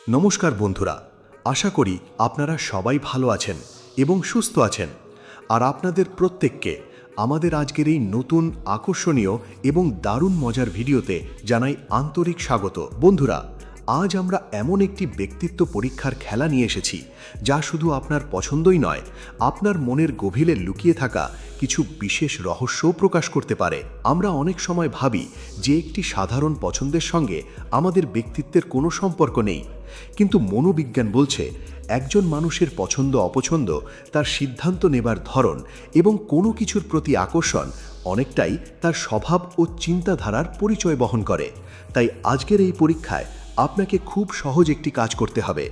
নমস্কার বন্ধুরা, আশা করি আপনারা সবাই ভালো আছেন এবং সুস্থ আছেন। আর আপনাদের প্রত্যেককে আমাদের আজকের এই নতুন আকর্ষণীয় এবং দারুণ মজার ভিডিওতে জানাই আন্তরিক স্বাগত। বন্ধুরা, আজ আমরা এমন একটি ব্যক্তিত্ব পরীক্ষার খেলা নিয়ে এসেছি যা শুধু আপনার পছন্দই নয়, আপনার মনের গভীরে লুকিয়ে থাকা কিছু বিশেষ রহস্যও প্রকাশ করতে পারে। আমরা অনেক সময় ভাবি যে একটি সাধারণ পছন্দের সঙ্গে আমাদের ব্যক্তিত্বের কোনো সম্পর্ক নেই, কিন্তু মনোবিজ্ঞান বলছে একজন মানুষের পছন্দ অপছন্দ, তার সিদ্ধান্ত নেবার ধরন এবং কোনো কিছুর প্রতি আকর্ষণ অনেকটাই তার স্বভাব ও চিন্তাধারার পরিচয় বহন করে। তাই আজকের এই পরীক্ষায় আপনাকে খুব সহজ একটি কাজ করতে হবে।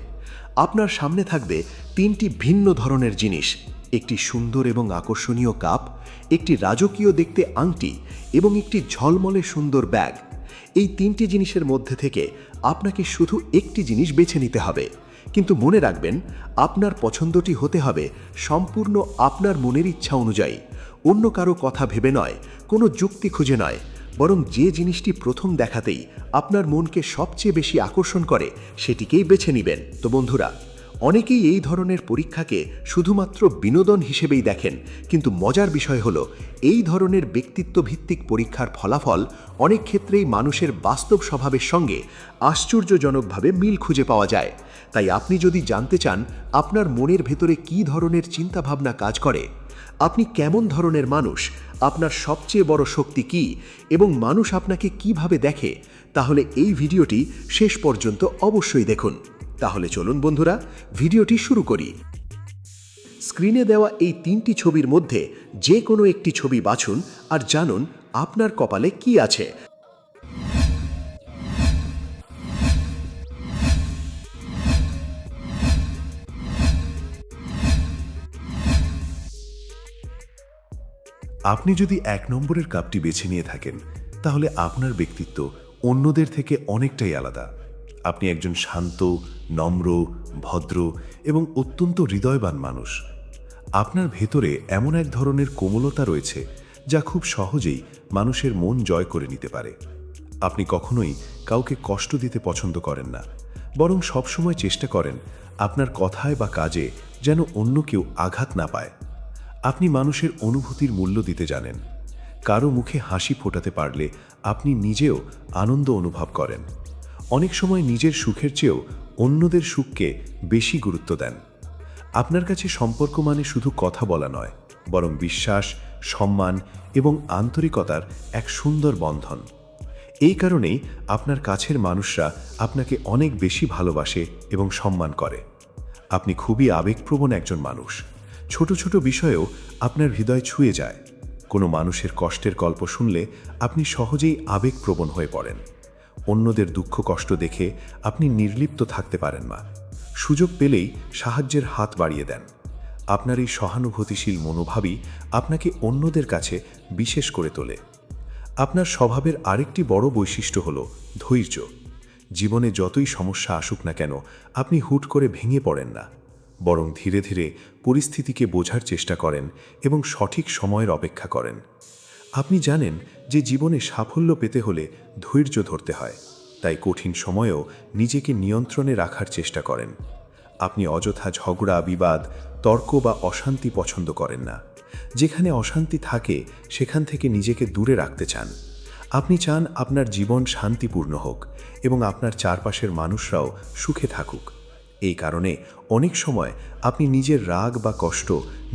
আপনার সামনে থাকবে তিনটি ভিন্ন ধরনের জিনিস: একটি সুন্দর এবং আকর্ষণীয় কাপ, একটি রাজকীয় দেখতে আংটি এবং একটি ঝলমলে সুন্দর ব্যাগ। এই তিনটি জিনিসের মধ্যে থেকে আপনাকে শুধু একটি জিনিস বেছে নিতে হবে, কিন্তু মনে রাখবেন আপনার পছন্দটি হতে হবে সম্পূর্ণ আপনার মনের ইচ্ছা অনুযায়ী, অন্য কারো কথা ভেবে নয়, কোনো যুক্তি খুঁজে নয়, বরং যে জিনিসটি প্রথম দেখাতেই আপনার মনকে সবচেয়ে বেশি আকর্ষণ করে সেটিকেই বেছে নেবেন। তো বন্ধুরা, অনেকেই এই ধরনের পরীক্ষাকে শুধুমাত্র বিনোদন হিসেবেই দেখেন, কিন্তু মজার বিষয় হলো এই ধরনের ব্যক্তিত্ব ভিত্তিক পরীক্ষার ফলাফল অনেক ক্ষেত্রেই মানুষের বাস্তব স্বভাবের সঙ্গে আশ্চর্যজনকভাবে মিল খুঁজে পাওয়া যায়। তাই আপনি যদি জানতে চান আপনার মনের ভেতরে কী ধরনের চিন্তাভাবনা কাজ করে, আপনি কেমন ধরনের মানুষ, আপনার সবচেয়ে বড় শক্তি কী এবং মানুষ আপনাকে কিভাবে দেখে, তাহলে এই ভিডিওটি শেষ পর্যন্ত অবশ্যই দেখুন। তাহলে চলুন বন্ধুরা, ভিডিওটি শুরু করি। স্ক্রিনে দেওয়া এই তিনটি ছবির মধ্যে যে কোনো একটি ছবি বাছুন আর জানুন আপনার কপালে কি আছে। আপনি যদি ১ নম্বরের কাপটি বেছে নিয়ে থাকেন, তাহলে আপনার ব্যক্তিত্ব অন্যদের থেকে অনেকটাই আলাদা। আপনি একজন শান্ত, নম্র, ভদ্র এবং অত্যন্ত হৃদয়বান মানুষ। আপনার ভেতরে এমন এক ধরনের কোমলতা রয়েছে যা খুব সহজেই মানুষের মন জয় করে নিতে পারে। আপনি কখনোই কাউকে কষ্ট দিতে পছন্দ করেন না, বরং সবসময় চেষ্টা করেন আপনার কথায় বা কাজে যেন অন্য কেউ আঘাত না পায়। আপনি মানুষের অনুভূতির মূল্য দিতে জানেন। কারো মুখে হাসি ফোটাতে পারলে আপনি নিজেও আনন্দ অনুভব করেন। অনেক সময় নিজের সুখের চেয়েও অন্যদের সুখকে বেশি গুরুত্ব দেন। আপনার কাছে সম্পর্ক মানে শুধু কথা বলা নয়, বরং বিশ্বাস, সম্মান এবং আন্তরিকতার এক সুন্দর বন্ধন। এই কারণেই আপনার কাছের মানুষরা আপনাকে অনেক বেশি ভালোবাসে এবং সম্মান করে। আপনি খুবই আবেগপ্রবণ একজন মানুষ। ছোট ছোট বিষয়েও আপনার হৃদয় ছুঁয়ে যায়। কোনো মানুষের কষ্টের গল্প শুনলে আপনি সহজেই আবেগপ্রবণ হয়ে পড়েন। অন্যদের দুঃখ কষ্ট দেখে আপনি নির্লিপ্ত থাকতে পারেন না। সুযোগ পেলেই সাহায্যের হাত বাড়িয়ে দেন। আপনার এই সহানুভূতিশীল মনোভাবই আপনাকে অন্যদের কাছে বিশেষ করে তোলে। আপনার স্বভাবের আরেকটি বড় বৈশিষ্ট্য হল ধৈর্য। জীবনে যতই সমস্যা আসুক না কেন, আপনি হুট করে ভেঙে পড়েন না, বরং ধীরে ধীরে পরিস্থিতিকে বোঝার চেষ্টা করেন এবং সঠিক সময়ের অপেক্ষা করেন। আপনি জানেন যে জীবনে সাফল্য পেতে হলে ধৈর্য ধরতে হয়, তাই কঠিন সময়েও নিজেকে নিয়ন্ত্রণে রাখার চেষ্টা করেন। আপনি অযথা ঝগড়া, বিবাদ, তর্ক বা অশান্তি পছন্দ করেন না। যেখানে অশান্তি থাকে সেখান থেকে নিজেকে দূরে রাখতে চান। আপনি চান আপনার জীবন শান্তিপূর্ণ হোক এবং আপনার চারপাশের মানুষরাও সুখে থাকুক। এই কারণে অনেক সময় আপনি নিজের রাগ বা কষ্ট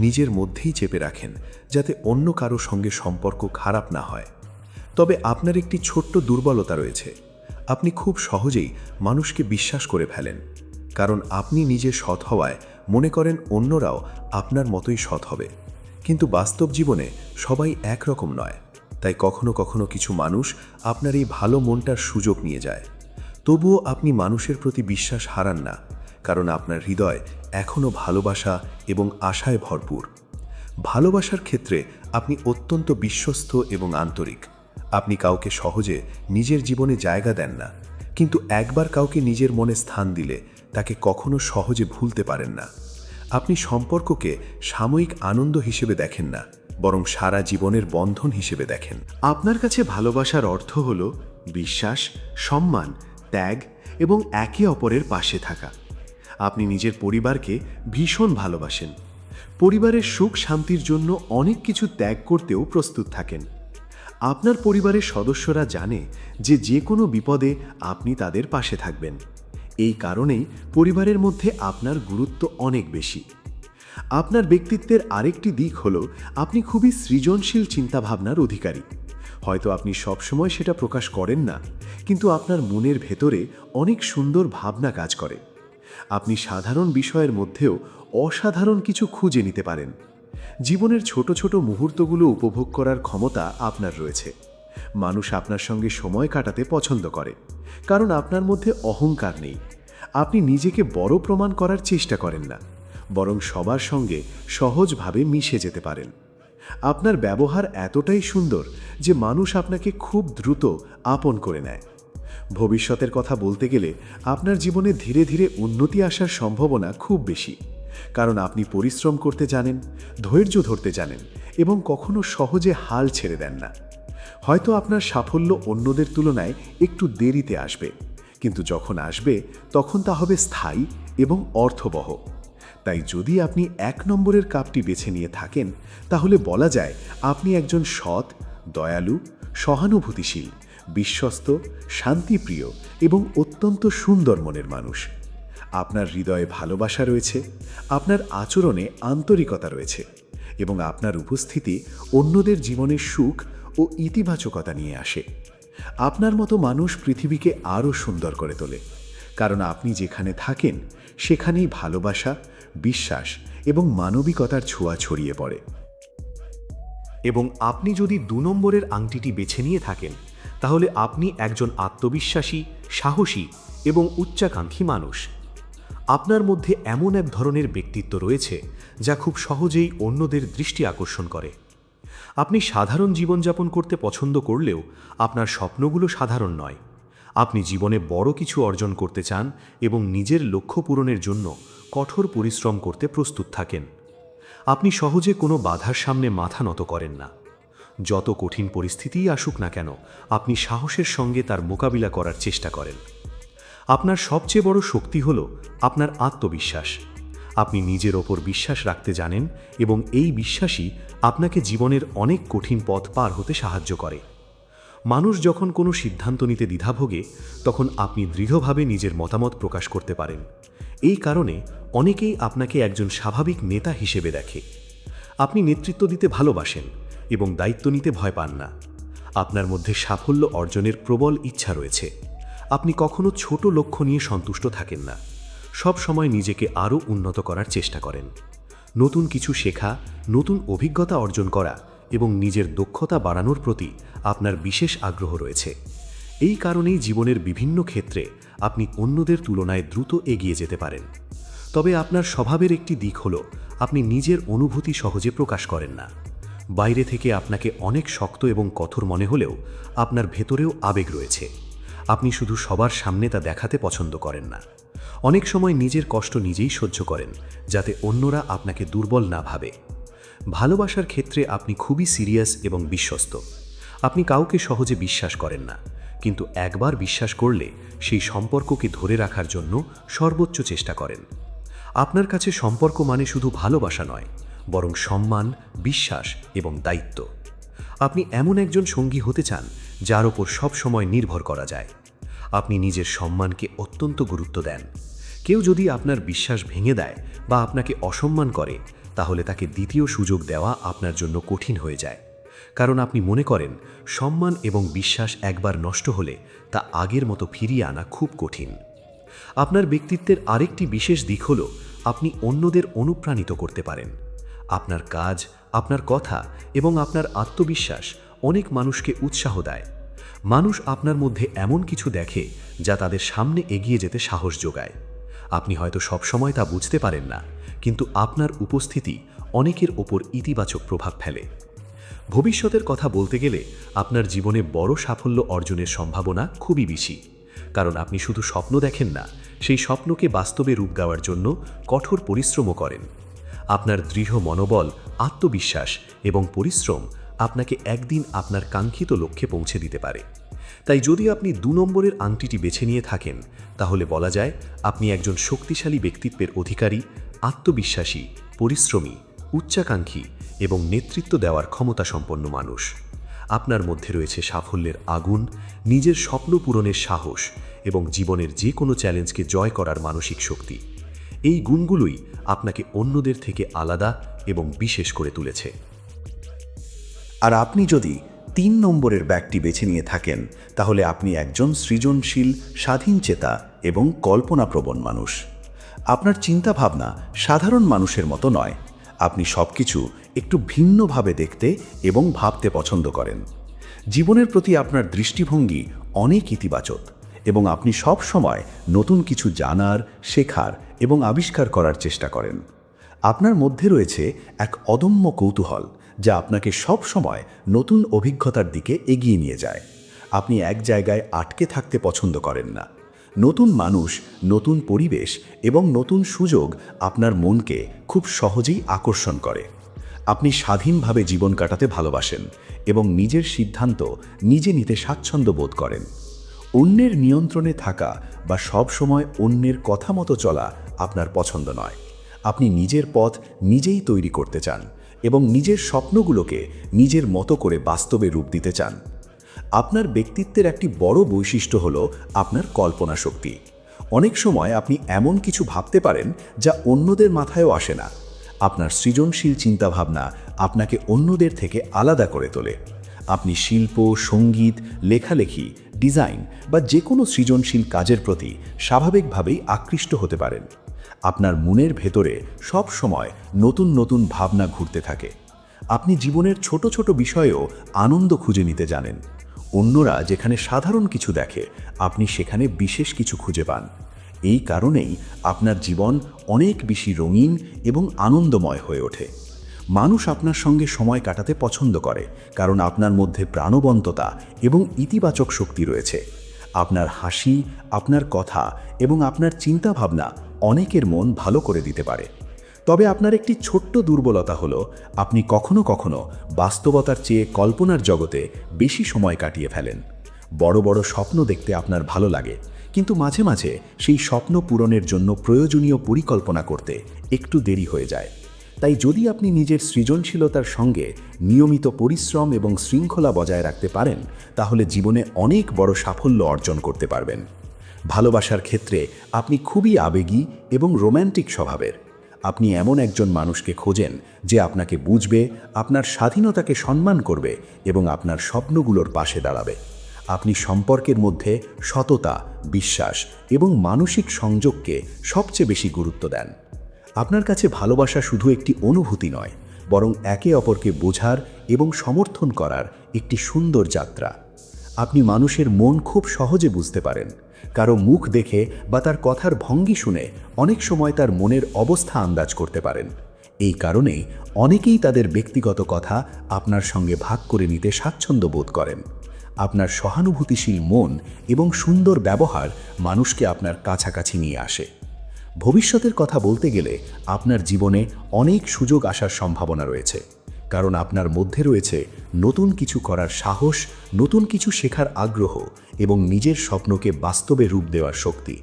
নিজের মধ্যেই চেপে রাখেন, যাতে অন্য কারো সঙ্গে সম্পর্ক খারাপ না হয়। তবে আপনার একটি ছোট্ট দুর্বলতা রয়েছে। আপনি খুব সহজেই মানুষকে বিশ্বাস করে ফেলেন, কারণ আপনি নিজে সৎ হওয়ায় মনে করেন অন্যরাও আপনার মতোই সৎ হবে। কিন্তু বাস্তব জীবনে সবাই একরকম নয়, তাই কখনো কখনো কিছু মানুষ আপনার এই ভালো মনটার সুযোগ নিয়ে যায়। তবুও আপনি মানুষের প্রতি বিশ্বাস হারান না, কারণ আপনার হৃদয় এখনও ভালোবাসা এবং আশায় ভরপুর। ভালোবাসার ক্ষেত্রে আপনি অত্যন্ত বিশ্বস্ত এবং আন্তরিক। আপনি কাউকে সহজে নিজের জীবনে জায়গা দেন না, কিন্তু একবার কাউকে নিজের মনে স্থান দিলে তাকে কখনো সহজে ভুলতে পারেন না। আপনি সম্পর্ককে সাময়িক আনন্দ হিসেবে দেখেন না, বরং সারা জীবনের বন্ধন হিসেবে দেখেন। আপনার কাছে ভালোবাসার অর্থ হল বিশ্বাস, সম্মান, ত্যাগ এবং একে অপরের পাশে থাকা। আপনি নিজের পরিবারকে ভীষণ ভালোবাসেন। পরিবারের সুখ শান্তির জন্য অনেক কিছু ত্যাগ করতেও প্রস্তুত থাকেন। আপনার পরিবারের সদস্যরা জানে যে কোনো বিপদে আপনি তাদের পাশে থাকবেন। এই কারণেই পরিবারের মধ্যে আপনার গুরুত্ব অনেক বেশি। আপনার ব্যক্তিত্বের আরেকটি দিক হলো আপনি খুবই সৃজনশীল চিন্তাভাবনার অধিকারী। হয়তো আপনি সবসময় সেটা প্রকাশ করেন না, কিন্তু আপনার মনের ভেতরে অনেক সুন্দর ভাবনা কাজ করে। আপনি সাধারণ বিষয়ের মধ্যেও অসাধারণ কিছু খুঁজে নিতে পারেন। জীবনের ছোট ছোট মুহূর্তগুলো উপভোগ করার ক্ষমতা আপনার রয়েছে। মানুষ আপনার সঙ্গে সময় কাটাতে পছন্দ করে, কারণ আপনার মধ্যে অহংকার নেই। আপনি নিজেকে বড় প্রমাণ করার চেষ্টা করেন না, বরং সবার সঙ্গে সহজভাবে মিশে যেতে পারেন। আপনার ব্যবহার এতটাই সুন্দর যে মানুষ আপনাকে খুব দ্রুত আপন করে নেয়। ভবিষ্যতের কথা বলতে গেলে আপনার জীবনে ধীরে ধীরে উন্নতি আসার সম্ভাবনা খুব বেশি, কারণ আপনি পরিশ্রম করতে জানেন, ধৈর্য ধরতে জানেন এবং কখনো সহজে হাল ছেড়ে দেন না। হয়তো আপনার সাফল্য অন্যদের তুলনায় একটু দেরিতে আসবে, কিন্তু যখন আসবে তখন তা হবে স্থায়ী এবং অর্থবহ। তাই যদি আপনি 1 নম্বরের কাপটি বেছে নিয়ে থাকেন, তাহলে বলা যায় আপনি একজন সৎ, দয়ালু, সহানুভূতিশীল, বিশ্বস্ত, শান্তিপ্রিয় এবং অত্যন্ত সুন্দর মনের মানুষ। আপনার হৃদয়ে ভালোবাসা রয়েছে, আপনার আচরণে আন্তরিকতা রয়েছে এবং আপনার উপস্থিতি অন্যদের জীবনে সুখ ও ইতিবাচকতা নিয়ে আসে। আপনার মতো মানুষ পৃথিবীকে আরও সুন্দর করে তোলে, কারণ আপনি যেখানে থাকেন সেখানেই ভালোবাসা, বিশ্বাস এবং মানবিকতার ছোঁয়া ছড়িয়ে পড়ে। এবং আপনি যদি 2 নম্বরের আংটিটি বেছে নিয়ে থাকেন, তাহলে আপনি একজন আত্মবিশ্বাসী, সাহসী এবং উচ্চাকাঙ্ক্ষী মানুষ। আপনার মধ্যে এমন এক ধরনের ব্যক্তিত্ব রয়েছে যা খুব সহজেই অন্যদের দৃষ্টি আকর্ষণ করে। আপনি সাধারণ জীবনযাপন করতে পছন্দ করলেও আপনার স্বপ্নগুলো সাধারণ নয়। আপনি জীবনে বড় কিছু অর্জন করতে চান এবং নিজের লক্ষ্য পূরণের জন্য কঠোর পরিশ্রম করতে প্রস্তুত থাকেন। আপনি সহজে কোনো বাধার সামনে মাথা নত করেন না। যত কঠিন পরিস্থিতিই আসুক না কেন, আপনি সাহসের সঙ্গে তার মোকাবিলা করার চেষ্টা করেন। আপনার সবচেয়ে বড় শক্তি হল আপনার আত্মবিশ্বাস। আপনি নিজের ওপর বিশ্বাস রাখতে জানেন এবং এই বিশ্বাসই আপনাকে জীবনের অনেক কঠিন পথ পার হতে সাহায্য করে। মানুষ যখন কোনো সিদ্ধান্ত নিতে দ্বিধাভোগে, তখন আপনি দৃঢ়ভাবে নিজের মতামত প্রকাশ করতে পারেন। এই কারণে অনেকেই আপনাকে একজন স্বাভাবিক নেতা হিসেবে দেখে। আপনি নেতৃত্ব দিতে ভালোবাসেন এবং দায়িত্ব নিতে ভয় পান না। আপনার মধ্যে সাফল্য অর্জনের প্রবল ইচ্ছা রয়েছে। আপনি কখনো ছোট লক্ষ্য নিয়ে সন্তুষ্ট থাকেন না, সব সময় নিজেকে আরও উন্নত করার চেষ্টা করেন। নতুন কিছু শেখা, নতুন অভিজ্ঞতা অর্জন করা এবং নিজের দক্ষতা বাড়ানোর প্রতি আপনার বিশেষ আগ্রহ রয়েছে। এই কারণেই জীবনের বিভিন্ন ক্ষেত্রে আপনি অন্যদের তুলনায় দ্রুত এগিয়ে যেতে পারেন। তবে আপনার স্বভাবের একটি দিক হল আপনি নিজের অনুভূতি সহজে প্রকাশ করেন না। বাইরে থেকে আপনাকে অনেক শক্ত এবং কঠোর মনে হলেও আপনার ভেতরেও আবেগ রয়েছে। আপনি শুধু সবার সামনে তা দেখাতে পছন্দ করেন না। অনেক সময় নিজের কষ্ট নিজেই সহ্য করেন, যাতে অন্যরা আপনাকে দুর্বল না ভাবে। ভালোবাসার ক্ষেত্রে আপনি খুবই সিরিয়াস এবং বিশ্বস্ত। আপনি কাউকে সহজে বিশ্বাস করেন না, কিন্তু একবার বিশ্বাস করলে সেই সম্পর্ককে ধরে রাখার জন্য সর্বোচ্চ চেষ্টা করেন। আপনার কাছে সম্পর্ক মানে শুধু ভালোবাসা নয়, বরং সম্মান, বিশ্বাস এবং দায়িত্ব। আপনি এমন একজন সঙ্গী হতে চান যার ওপর সব সময় নির্ভর করা যায়। আপনি নিজের সম্মানকে অত্যন্ত গুরুত্ব দেন। কেউ যদি আপনার বিশ্বাস ভেঙে দেয় বা আপনাকে অসম্মান করে, তাহলে তাকে দ্বিতীয় সুযোগ দেওয়া আপনার জন্য কঠিন হয়ে যায়, কারণ আপনি মনে করেন সম্মান এবং বিশ্বাস একবার নষ্ট হলে তা আগের মতো ফিরিয়ে আনা খুব কঠিন। আপনার ব্যক্তিত্বের আরেকটি বিশেষ দিক হল আপনি অন্যদের অনুপ্রাণিত করতে পারেন। আপনার কাজ, আপনার কথা এবং আপনার আত্মবিশ্বাস অনেক মানুষকে উৎসাহ দেয়। মানুষ আপনার মধ্যে এমন কিছু দেখে যা তাদের সামনে এগিয়ে যেতে সাহস যোগায়। আপনি হয়তো সবসময় তা বুঝতে পারেন না, কিন্তু আপনার উপস্থিতি অনেকের ওপর ইতিবাচক প্রভাব ফেলে। ভবিষ্যতের কথা বলতে গেলে আপনার জীবনে বড় সাফল্য অর্জনের সম্ভাবনা খুবই বেশি, কারণ আপনি শুধু স্বপ্ন দেখেন না, সেই স্বপ্নকে বাস্তবে রূপ দেওয়ার জন্য কঠোর পরিশ্রমও করেন। আপনার দৃঢ় মনোবল, আত্মবিশ্বাস এবং পরিশ্রম আপনাকে একদিন আপনার কাঙ্ক্ষিত লক্ষ্যে পৌঁছে দিতে পারে। তাই যদি আপনি 2 নম্বরের আংটিটি বেছে নিয়ে থাকেন তাহলে বলা যায় আপনি একজন শক্তিশালী ব্যক্তিত্বের অধিকারী, আত্মবিশ্বাসী, পরিশ্রমী, উচ্চাকাঙ্ক্ষী এবং নেতৃত্ব দেওয়ার ক্ষমতাসম্পন্ন মানুষ। আপনার মধ্যে রয়েছে সাফল্যের আগুন, নিজের স্বপ্ন পূরণের সাহস এবং জীবনের যে কোনো চ্যালেঞ্জকে জয় করার মানসিক শক্তি। এই গুণগুলোই আপনাকে অন্যদের থেকে আলাদা এবং বিশেষ করে তুলেছে। আর আপনি যদি 3 নম্বরের ব্যাগটি বেছে নিয়ে থাকেন তাহলে আপনি একজন সৃজনশীল, স্বাধীনচেতা এবং কল্পনাপ্রবণ মানুষ। আপনার চিন্তাভাবনা সাধারণ মানুষের মতো নয়। আপনি সবকিছু একটু ভিন্নভাবে দেখতে এবং ভাবতে পছন্দ করেন। জীবনের প্রতি আপনার দৃষ্টিভঙ্গি অনেক ইতিবাচক এবং আপনি সব সময় নতুন কিছু জানার, শেখার এবং আবিষ্কার করার চেষ্টা করেন। আপনার মধ্যে রয়েছে এক অদম্য কৌতূহল যা আপনাকে সব সময় নতুন অভিজ্ঞতার দিকে এগিয়ে নিয়ে যায়। আপনি এক জায়গায় আটকে থাকতে পছন্দ করেন না। নতুন মানুষ, নতুন পরিবেশ এবং নতুন সুযোগ আপনার মনকে খুব সহজেই আকর্ষণ করে। আপনি স্বাধীনভাবে জীবন কাটাতে ভালোবাসেন এবং নিজের সিদ্ধান্ত নিজে নিতে স্বাচ্ছন্দ্য বোধ করেন। অন্যের নিয়ন্ত্রণে থাকা বা সব সময় অন্যের কথা মতো চলা আপনার পছন্দ নয়। আপনি নিজের পথ নিজেই তৈরি করতে চান এবং নিজের স্বপ্নগুলোকে নিজের মতো করে বাস্তবে রূপ দিতে চান। আপনার ব্যক্তিত্বের একটি বড় বৈশিষ্ট্য হলো আপনার কল্পনা শক্তি। অনেক সময় আপনি এমন কিছু ভাবতে পারেন যা অন্যদের মাথায়ও আসে না। আপনার সৃজনশীল চিন্তাভাবনা আপনাকে অন্যদের থেকে আলাদা করে তোলে। আপনি শিল্প, সঙ্গীত, লেখালেখি, ডিজাইন বা যে কোনো সৃজনশীল কাজের প্রতি স্বাভাবিকভাবেই আকৃষ্ট হতে পারেন। আপনার মনের ভেতরে সব সময় নতুন নতুন ভাবনা ঘুরতে থাকে। আপনি জীবনের ছোট ছোট বিষয়েও আনন্দ খুঁজে নিতে জানেন। অন্যরা যেখানে সাধারণ কিছু দেখে, আপনি সেখানে বিশেষ কিছু খুঁজে পান। এই কারণেই আপনার জীবন অনেক বেশি রঙিন এবং আনন্দময় হয়ে ওঠে। মানুষ আপনার সঙ্গে সময় কাটাতে পছন্দ করে কারণ আপনার মধ্যে প্রাণবন্ততা এবং ইতিবাচক শক্তি রয়েছে। আপনার হাসি, আপনার কথা এবং আপনার চিন্তাভাবনা অনেকের মন ভালো করে দিতে পারে। তবে আপনার একটি ছোট্ট দুর্বলতা হলো আপনি কখনো কখনো বাস্তবতার চেয়ে কল্পনার জগতে বেশি সময় কাটিয়ে ফেলেন। বড় বড় স্বপ্ন দেখতে আপনার ভালো লাগে, কিন্তু মাঝে মাঝে সেই স্বপ্ন পূরণের জন্য প্রয়োজনীয় পরিকল্পনা করতে একটু দেরি হয়ে যায়। তাই যদি আপনি নিজের সৃজনশীলতার সঙ্গে নিয়মিত পরিশ্রম এবং শৃঙ্খলা বজায় রাখতে পারেন তাহলে জীবনে অনেক বড় সাফল্য অর্জন করতে পারবেন। ভালোবাসার ক্ষেত্রে আপনি খুবই আবেগী এবং রোম্যান্টিক স্বভাবের। আপনি এমন একজন মানুষকে খোঁজেন যে আপনাকে বুঝবে, আপনার স্বাধীনতাকে সম্মান করবে এবং আপনার স্বপ্নগুলোর পাশে দাঁড়াবে। আপনি সম্পর্কের মধ্যে সততা, বিশ্বাস এবং মানসিক সংযোগকে সবচেয়ে বেশি গুরুত্ব দেন। আপনার কাছে ভালোবাসা শুধু একটি অনুভূতি নয়, বরং একে অপরকে বোঝার এবং সমর্থন করার একটি সুন্দর যাত্রা। আপনি মানুষের মন খুব সহজে বুঝতে পারেন। কারো মুখ দেখে বা তার কথার ভঙ্গি শুনে অনেক সময় তার মনের অবস্থা আন্দাজ করতে পারেন। এই কারণেই অনেকেই তাদের ব্যক্তিগত কথা আপনার সঙ্গে ভাগ করে নিতে স্বাচ্ছন্দ্য বোধ করেন। আপনার সহানুভূতিশীল মন এবং সুন্দর ব্যবহার মানুষকে আপনার কাছাকাছি নিয়ে আসে। ভবিষ্যতের কথা বলতে গেলে আপনার জীবনে অনেক সুযোগ আসার সম্ভাবনা রয়েছে, কারণ আপনার মধ্যে রয়েছে নতুন কিছু করার সাহস, নতুন কিছু শেখার আগ্রহ এবং নিজের স্বপ্নকে বাস্তবে রূপ দেওয়ার শক্তি।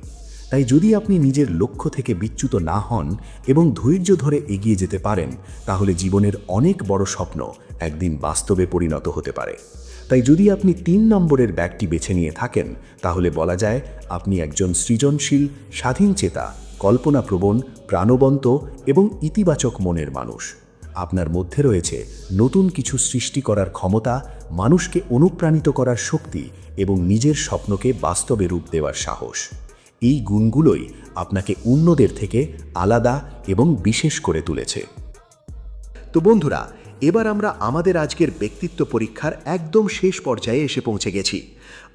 তাই যদি আপনি নিজের লক্ষ্য থেকে বিচ্যুত না হন এবং ধৈর্য ধরে এগিয়ে যেতে পারেন তাহলে জীবনের অনেক বড় স্বপ্ন একদিন বাস্তবে পরিণত হতে পারে। তাই যদি আপনি 3 নম্বরের ব্যাগটি বেছে নিয়ে থাকেন তাহলে বলা যায় আপনি একজন সৃজনশীল, স্বাধীনচেতা, কল্পনাপ্রবণ, প্রাণবন্ত এবং ইতিবাচক মনের মানুষ। আপনার মধ্যে রয়েছে নতুন কিছু সৃষ্টি করার ক্ষমতা, মানুষকে অনুপ্রাণিত করার শক্তি এবং নিজের স্বপ্নকে বাস্তবে রূপ দেওয়ার সাহস। এই গুণগুলোই আপনাকে অন্যদের থেকে আলাদা এবং বিশেষ করে তুলেছে। তো বন্ধুরা, এবার আমরা আমাদের আজকের ব্যক্তিত্ব পরীক্ষার একদম শেষ পর্যায়ে এসে পৌঁছে গেছি।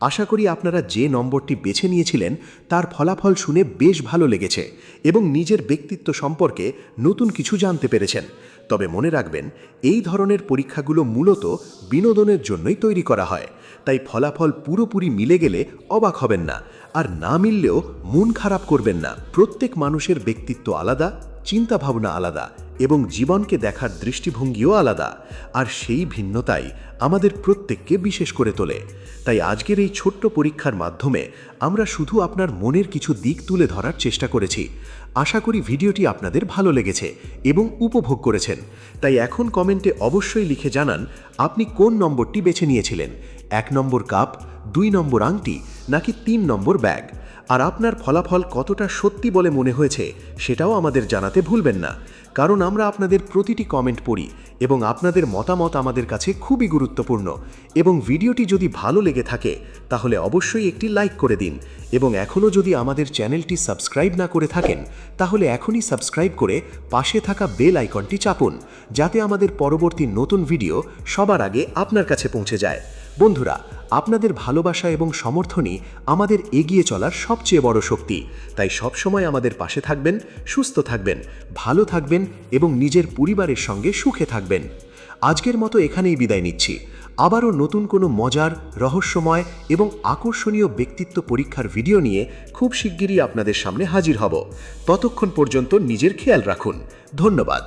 আশা করি আপনারা যে নম্বরটি বেছে নিয়েছিলেন তার ফলাফল শুনে বেশ ভালো লেগেছে এবং নিজের ব্যক্তিত্ব সম্পর্কে নতুন কিছু জানতে পেরেছেন। তবে মনে রাখবেন, এই ধরনের পরীক্ষাগুলো মূলত বিনোদনের জন্যই তৈরি করা হয়। তাই ফলাফল পুরোপুরি মিলে গেলে অবাক হবেন না, আর না মিললেও মন খারাপ করবেন না। প্রত্যেক মানুষের ব্যক্তিত্ব আলাদা, চিন্তাভাবনা আলাদা এবং জীবনকে দেখার দৃষ্টিভঙ্গিও আলাদা, আর সেই ভিন্নতাই আমাদের প্রত্যেককে বিশেষ করে তোলে। তাই আজকের এই ছোট্ট পরীক্ষার মাধ্যমে আমরা শুধু আপনার মনের কিছু দিক তুলে ধরার চেষ্টা করেছি। আশা করি ভিডিওটি আপনাদের ভালো লেগেছে এবং উপভোগ করেছেন। তাই এখন কমেন্টে অবশ্যই লিখে জানান আপনি কোন নম্বরটি বেছে নিয়েছিলেন, 1 নম্বর কাপ, 2 নম্বর আংটি নাকি 3 নম্বর ব্যাগ। আর আপনার ফলাফল কতটা সত্যি বলে মনে হয়েছে সেটাও আমাদের জানাতে ভুলবেন না, কারণ আমরা আপনাদের প্রতিটি কমেন্ট পড়ি এবং আপনাদের মতামত আমাদের কাছে খুবই গুরুত্বপূর্ণ। এবং ভিডিওটি যদি ভালো লেগে থাকে তাহলে অবশ্যই একটি লাইক করে দিন, এবং এখনও যদি আমাদের চ্যানেলটি সাবস্ক্রাইব না করে থাকেন তাহলে এখনই সাবস্ক্রাইব করে পাশে থাকা বেল আইকনটি চাপুন, যাতে আমাদের পরবর্তী নতুন ভিডিও সবার আগে আপনার কাছে পৌঁছে যায়। বন্ধুরা, আপনাদের ভালোবাসা এবং সমর্থনই আমাদের এগিয়ে চলার সবচেয়ে বড় শক্তি। তাই সবসময় আমাদের পাশে থাকবেন, সুস্থ থাকবেন, ভালো থাকবেন এবং নিজের পরিবারের সঙ্গে সুখে থাকবেন। আজকের মতো এখানেই বিদায় নিচ্ছি। আবারও নতুন কোনো মজার, রহস্যময় এবং আকর্ষণীয় ব্যক্তিত্ব পরীক্ষার ভিডিও নিয়ে খুব শিগগিরই আপনাদের সামনে হাজির হব। ততক্ষণ পর্যন্ত নিজের খেয়াল রাখুন। ধন্যবাদ।